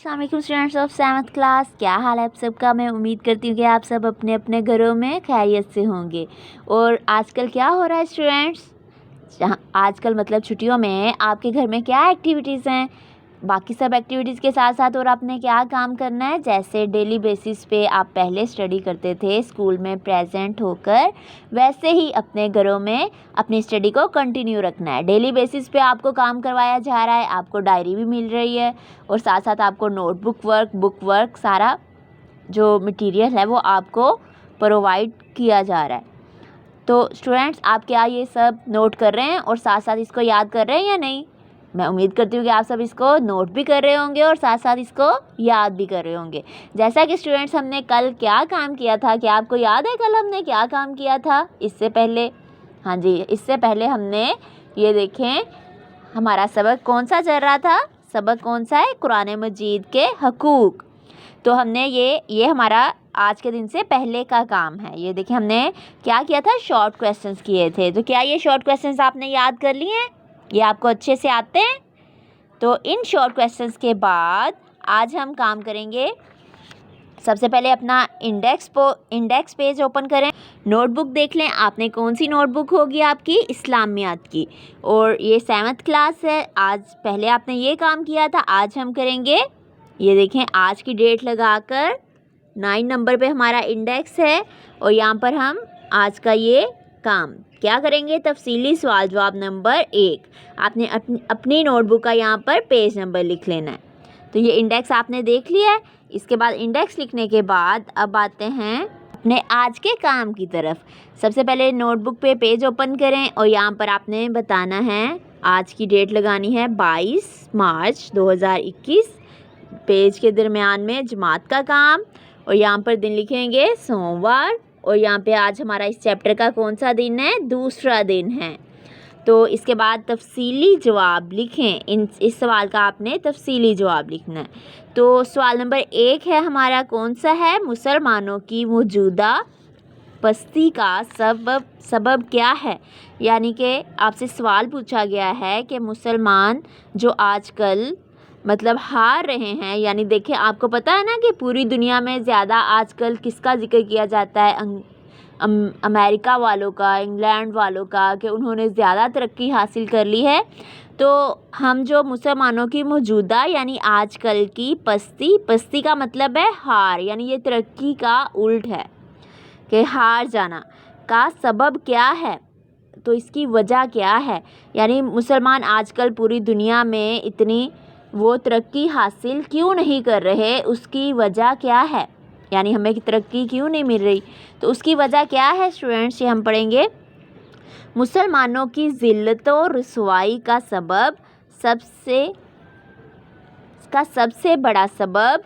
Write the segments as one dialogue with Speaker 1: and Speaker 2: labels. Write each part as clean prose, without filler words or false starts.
Speaker 1: अस्सलाम वालेकुम students of 7th class. क्या हाल है आप सबका। मैं उम्मीद करती हूँ कि आप सब अपने अपने घरों में खैरियत से होंगे। और आजकल क्या हो रहा है स्टूडेंट्स, आजकल मतलब छुट्टियों में आपके घर में क्या एक्टिविटीज़ हैं, बाकी सब एक्टिविटीज़ के साथ साथ और आपने क्या काम करना है। जैसे डेली बेसिस पे आप पहले स्टडी करते थे स्कूल में प्रेजेंट होकर, वैसे ही अपने घरों में अपनी स्टडी को कंटिन्यू रखना है। डेली बेसिस पे आपको काम करवाया जा रहा है, आपको डायरी भी मिल रही है और साथ साथ आपको नोटबुक वर्क, बुक वर्क, सारा जो मटेरियल है वो आपको प्रोवाइड किया जा रहा है। तो स्टूडेंट्स, आप क्या ये सब नोट कर रहे हैं और साथ साथ इसको याद कर रहे हैं या नहीं। मैं उम्मीद करती हूँ कि आप सब इसको नोट भी कर रहे होंगे और साथ साथ इसको याद भी कर रहे होंगे। जैसा कि स्टूडेंट्स, हमने कल क्या काम किया था, क्या आपको याद है कल हमने क्या काम किया था इससे पहले। हाँ जी, इससे पहले हमने ये देखें हमारा सबक कौन सा चल रहा था। सबक कौन सा है, कुरान मजीद के हकूक़। तो हमने ये हमारा आज के दिन से पहले का काम है। ये देखिए हमने क्या किया था, शॉर्ट क्वेश्चंस किए थे। तो क्या ये शॉर्ट क्वेश्चंस आपने याद कर लिए हैं, ये आपको अच्छे से आते हैं। तो इन शॉर्ट क्वेश्चंस के बाद आज हम काम करेंगे। सबसे पहले अपना इंडेक्स पेज ओपन करें, नोटबुक देख लें आपने कौन सी नोटबुक होगी आपकी, इस्लामियात की। और ये 7th क्लास है। आज पहले आपने ये काम किया था, आज हम करेंगे। ये देखें आज की डेट लगाकर 9 नंबर पे हमारा इंडेक्स है और यहाँ पर हम आज का ये काम क्या करेंगे, तफसीली सवाल जवाब नंबर 1। आपने अपनी नोटबुक का यहाँ पर पेज नंबर लिख लेना है। तो ये इंडेक्स आपने देख लिया है। इसके बाद इंडेक्स लिखने के बाद अब आते हैं अपने आज के काम की तरफ। सबसे पहले नोटबुक पे पेज ओपन करें और यहाँ पर आपने बताना है, आज की डेट लगानी है 22 मार्च 2021। पेज के दरमियान में जमात का काम और यहाँ पर दिन लिखेंगे सोमवार। और यहाँ पे आज हमारा इस चैप्टर का कौन सा दिन है, दूसरा दिन है। तो इसके बाद तफसीली जवाब लिखें। इस सवाल का आपने तफसीली जवाब लिखना है। तो सवाल नंबर 1 है हमारा, कौन सा है, मुसलमानों की मौजूदा पस्ती का सबब क्या है। यानी कि आपसे सवाल पूछा गया है कि मुसलमान जो आजकल मतलब हार रहे हैं। यानी देखिए आपको पता है ना कि पूरी दुनिया में ज़्यादा आजकल किसका जिक्र किया जाता है, अमेरिका वालों का, इंग्लैंड वालों का, कि उन्होंने ज़्यादा तरक्की हासिल कर ली है। तो हम जो मुसलमानों की मौजूदा यानी आजकल की पस्ती का मतलब है हार, यानी ये तरक्की का उल्ट है कि हार जाना का सबब क्या है। तो इसकी वजह क्या है, यानी मुसलमान आजकल पूरी दुनिया में इतनी वो तरक्की हासिल क्यों नहीं कर रहे, उसकी वजह क्या है, यानी हमें तरक्की क्यों नहीं मिल रही। तो उसकी वजह क्या है स्टूडेंट्स, ये हम पढ़ेंगे। मुसलमानों की ज़िल्लत और रुसवाई का सबसे बड़ा सबब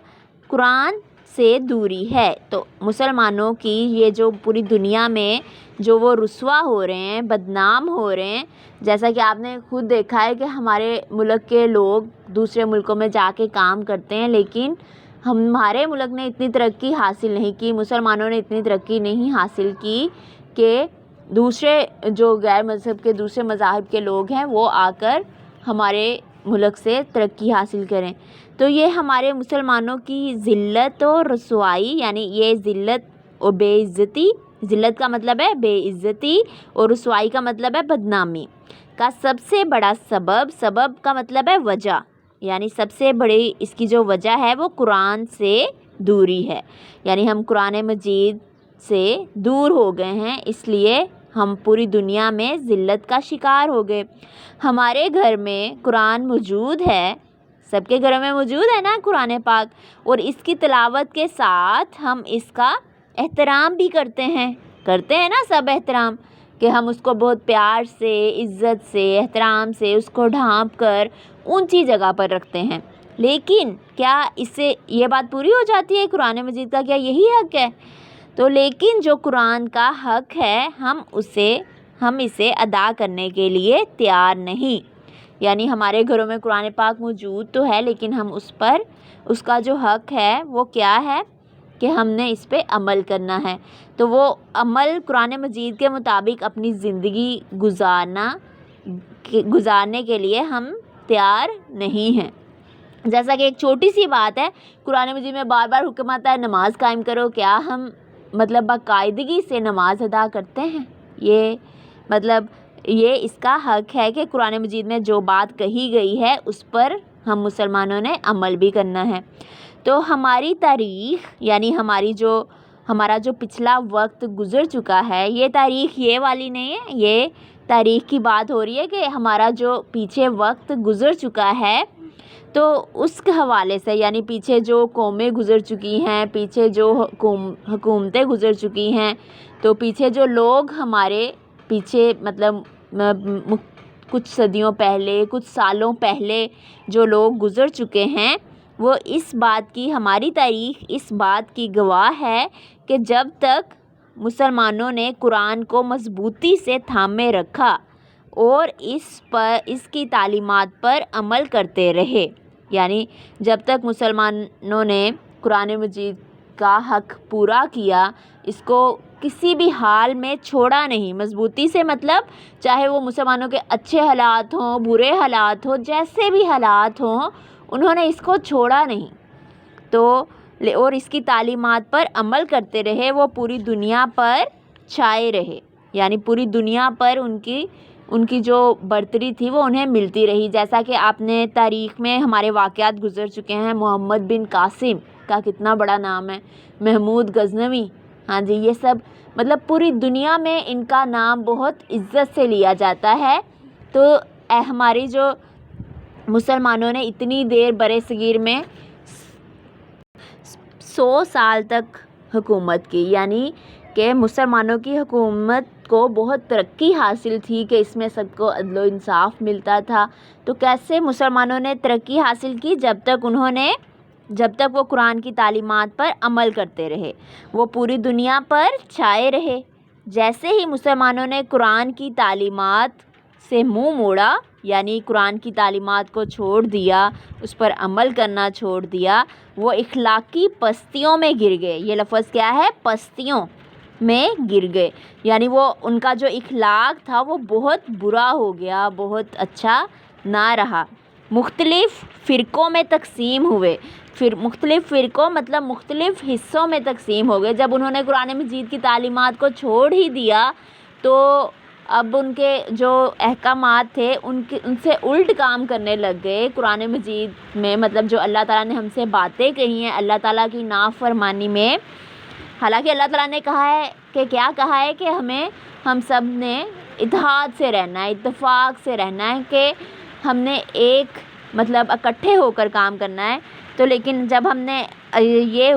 Speaker 1: कुरान से दूरी है। तो मुसलमानों की ये जो पूरी दुनिया में जो वो रुसवा हो रहे हैं, बदनाम हो रहे हैं, जैसा कि आपने खुद देखा है कि हमारे मुल्क के लोग दूसरे मुल्कों में जाके काम करते हैं, लेकिन हमारे मुल्क ने इतनी तरक्की हासिल नहीं की, मुसलमानों ने इतनी तरक्की नहीं हासिल की कि दूसरे जो गैर मज़हब के दूसरे मज़ाहिब के लोग हैं वो आकर हमारे मुल्क से तरक्की हासिल करें। तो ये हमारे मुसलमानों की ज़िल्लत और रसवाई, यानी ये ज़िल्लत और बेइज्जती, ज़िल्लत का मतलब है बेइज्जती और रसवाई का मतलब है बदनामी का सबसे बड़ा सबब का मतलब है वजह, यानी सबसे बड़ी इसकी जो वजह है वो कुरान से दूरी है। यानी हम कुरान मजीद से दूर हो गए हैं, इसलिए हम पूरी दुनिया में ज़िल्लत का शिकार हो गए। हमारे घर में कुरान मौजूद है, सबके घरों में मौजूद है ना कुरान पाक, और इसकी तिलावत के साथ हम इसका एहतराम भी करते हैं ना सब एहतराम, कि हम उसको बहुत प्यार से, इज़्ज़त से, एहतराम से उसको ढांप कर ऊंची जगह पर रखते हैं। लेकिन क्या इससे ये बात पूरी हो जाती है, कुरान मजीद का क्या यही हक़ है। तो लेकिन जो कुरान का हक़ है हम इसे अदा करने के लिए तैयार नहीं। यानी हमारे घरों में कुरान पाक मौजूद तो है, लेकिन हम उसका जो हक़ है वो क्या है कि हमने इस पे अमल करना है। तो वो अमल कुरान मजीद के मुताबिक अपनी ज़िंदगी गुजारने के लिए हम तैयार नहीं हैं। جیسا کہ ایک چھوٹی سی بات ہے، قرآن مجید میں بار بار حکم آتا ہے نماز قائم کرو، کیا ہم مطلب باقاعدگی سے نماز ادا کرتے ہیں؟ یہ اس کا حق ہے کہ قرآن مجید میں جو بات کہی گئی ہے اس پر ہم مسلمانوں نے عمل بھی کرنا ہے۔ تو ہماری تاریخ یعنی ہمارا جو پچھلا وقت گزر چکا ہے، یہ تاریخ یہ والی نہیں ہے، یہ تاریخ کی بات ہو رہی ہے کہ ہمارا جو پیچھے وقت گزر چکا ہے، تو اس کے حوالے سے یعنی پیچھے جو قومیں گزر چکی ہیں، پیچھے جو حکومتیں گزر چکی ہیں، تو پیچھے جو لوگ ہمارے پیچھے مطلب کچھ صدیوں پہلے، کچھ سالوں پہلے جو لوگ گزر چکے ہیں، وہ اس بات کی، ہماری تاریخ اس بات کی گواہ ہے کہ جب تک مسلمانوں نے قرآن کو مضبوطی سے تھامے رکھا اور اس کی تعلیمات پر عمل کرتے رہے، یعنی جب تک مسلمانوں نے قرآن مجید کا حق پورا کیا، اس کو کسی بھی حال میں چھوڑا نہیں، مضبوطی سے مطلب چاہے وہ مسلمانوں کے اچھے حالات ہوں، برے حالات ہوں، جیسے بھی حالات ہوں، انہوں نے اس کو چھوڑا نہیں اور اس کی تعلیمات پر عمل کرتے رہے، وہ پوری دنیا پر چھائے رہے، یعنی پوری دنیا پر ان کی جو برتری تھی وہ انہیں ملتی رہی۔ جیسا کہ آپ نے تاریخ میں ہمارے واقعات گزر چکے ہیں، محمد بن قاسم کا کتنا بڑا نام ہے، محمود غزنوی، ہاں جی، یہ سب مطلب پوری دنیا میں ان کا نام بہت عزت سے لیا جاتا ہے۔ تو ہماری جو مسلمانوں نے اتنی دیر برِ صغیر میں 100 سال تک حکومت کی، یعنی کہ مسلمانوں کی حکومت کو بہت ترقی حاصل تھی کہ اس میں سب کو عدل و انصاف ملتا تھا۔ تو کیسے مسلمانوں نے ترقی حاصل کی؟ جب تک وہ قرآن کی تعلیمات پر عمل کرتے رہے، وہ پوری دنیا پر چھائے رہے۔ جیسے ہی مسلمانوں نے قرآن کی تعلیمات سے منہ موڑا، یعنی قرآن کی تعلیمات کو چھوڑ دیا، اس پر عمل کرنا چھوڑ دیا، وہ اخلاقی پستیوں میں گر گئے۔ یہ لفظ کیا ہے؟ پستیوں میں گر گئے، یعنی وہ ان کا جو اخلاق تھا وہ بہت برا ہو گیا، بہت اچھا نہ رہا۔ مختلف فرقوں میں تقسیم ہوئے، پھر مختلف فرقوں مطلب مختلف حصوں میں تقسیم ہو گئے۔ جب انہوں نے قرآن مجید کی تعلیمات کو چھوڑ ہی دیا تو اب ان کے جو احکامات تھے ان سے الٹ کام کرنے لگ گئے۔ قرآن مجید میں مطلب جو اللہ تعالیٰ نے ہم سے باتیں کہی ہیں اللہ تعالیٰ کی نافرمانی میں، حالانکہ اللہ تعالیٰ نے کہا ہے کہ کیا کہا ہے کہ ہم سب نے اتحاد سے رہنا ہے، اتفاق سے رہنا ہے، کہ ہم نے ایک مطلب اکٹھے ہو کر کام کرنا ہے۔ تو لیکن جب ہم نے یہ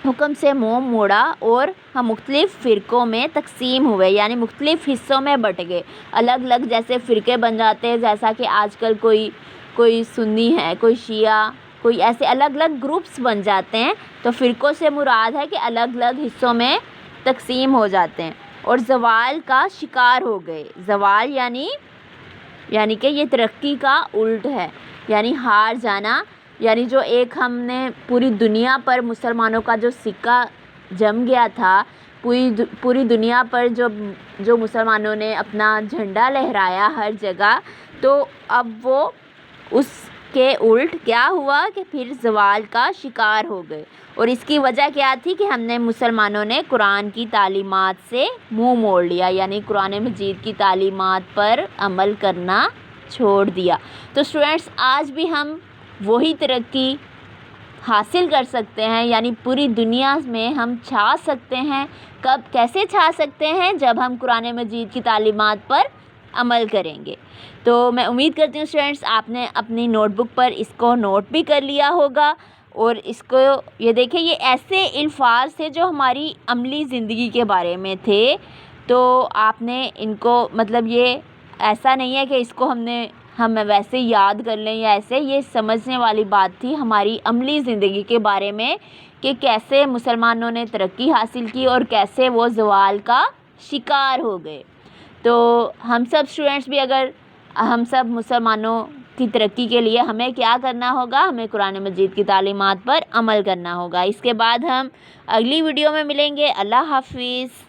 Speaker 1: حکم سے منہ موڑا اور ہم مختلف فرقوں میں تقسیم ہوئے، یعنی مختلف حصوں میں بٹ گئے، الگ الگ جیسے فرقے بن جاتے ہیں، جیسا کہ آج کل کوئی سنی ہے، کوئی شیعہ، کوئی ایسے الگ الگ گروپس بن جاتے ہیں۔ تو فرقوں سے مراد ہے کہ الگ الگ حصوں میں تقسیم ہو جاتے ہیں اور زوال کا شکار ہو گئے۔ زوال یعنی کہ یہ ترقی کا الٹ ہے، یعنی ہار جانا، یعنی جو ایک ہم نے پوری دنیا پر مسلمانوں کا جو سکہ جم گیا تھا، پوری دنیا پر جو مسلمانوں نے اپنا جھنڈا لہرایا ہر جگہ، تو اب وہ اس کے الٹ کیا ہوا کہ پھر زوال کا شکار ہو گئے۔ اور اس کی وجہ کیا تھی کہ ہم نے مسلمانوں نے قرآن کی تعلیمات سے منہ موڑ لیا، یعنی قرآن مجید کی تعلیمات پر عمل کرنا چھوڑ دیا۔ تو اسٹوڈنٹس، آج بھی ہم وہی ترقی حاصل کر سکتے ہیں، یعنی پوری دنیا میں ہم چھا سکتے ہیں۔ کیسے چھا سکتے ہیں؟ جب ہم قرآن مجید کی تعلیمات پر عمل کریں گے۔ تو میں امید کرتی ہوں اسٹوڈنٹس آپ نے اپنی نوٹ بک پر اس کو نوٹ بھی کر لیا ہوگا، اور اس کو یہ دیکھیں، یہ ایسے الفاظ تھے جو ہماری عملی زندگی کے بارے میں تھے۔ تو آپ نے ان کو مطلب یہ ایسا نہیں ہے کہ اس کو ہم ویسے یاد کر لیں یا ایسے، یہ سمجھنے والی بات تھی ہماری عملی زندگی کے بارے میں کہ کیسے مسلمانوں نے ترقی حاصل کی اور کیسے وہ زوال کا شکار ہو گئے۔ تو ہم سب اسٹوڈنٹس بھی ہم سب مسلمانوں کی ترقی کے لیے ہمیں کیا کرنا ہوگا؟ ہمیں قرآن مجید کی تعلیمات پر عمل کرنا ہوگا۔ اس کے بعد ہم اگلی ویڈیو میں ملیں گے۔ اللہ حافظ۔